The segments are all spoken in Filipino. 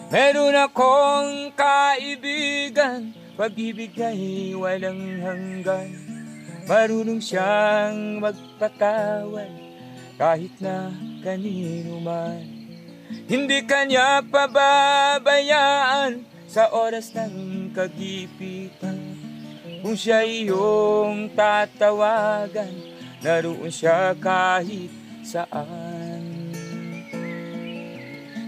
Meron akong kaibigan, pag-ibig ay walang hanggan. Marunong siyang magpatawad kahit na kanino man. Hindi kanya pababayaan sa oras ng kagipitan. Kung siya iyong tatawagan, naroon siya kahit saan.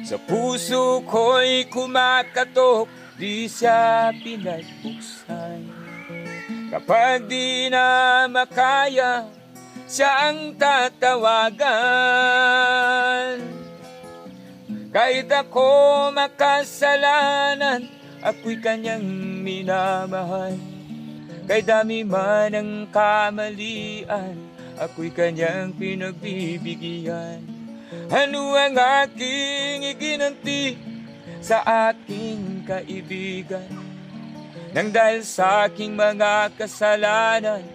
Sa puso ko'y kumakatok, di siya pinagbuksan. Kapag di na makaya, siya ang tatawagan. Kahit ako makasalanan, ako'y kanyang minamahal. Kahit dami man ang kamalian, ako'y kanyang pinagbibigyan. Ano ang aking iginanti sa aking kaibigan? Nang dahil sa aking mga kasalanan,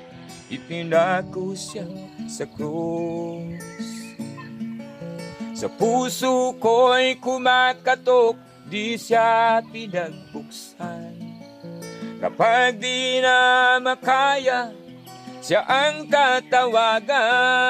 ipinako siya sa krus. Sa puso ko'y kumakatok, di siya pinagbuksan. Kapag di na makaya, siya ang tatawagan.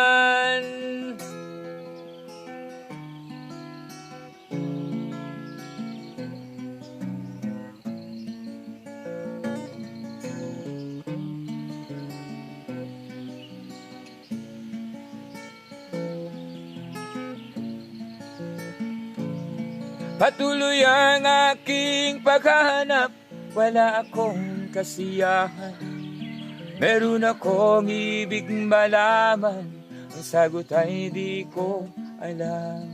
Patuloy ang aking paghahanap, wala akong kasiyahan. Meron akong ibig malaman, ang sagot ay di ko alam.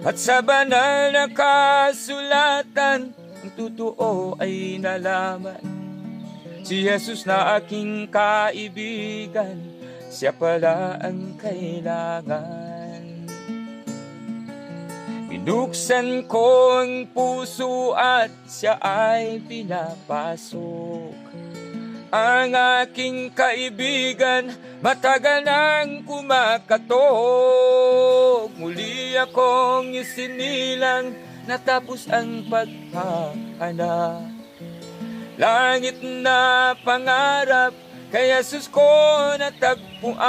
At sa banal na kasulatan, ang totoo ay nalaman. Si Jesus na aking kaibigan, siya pala ang kailangan. Binuksan ko ang puso at siya ay pinapasok. Ang aking kaibigan, matagal nang kumakatok. Muli akong isinilang, natapos ang paghahanap. Langit na pangarap, kay Jesus ko natagpuan.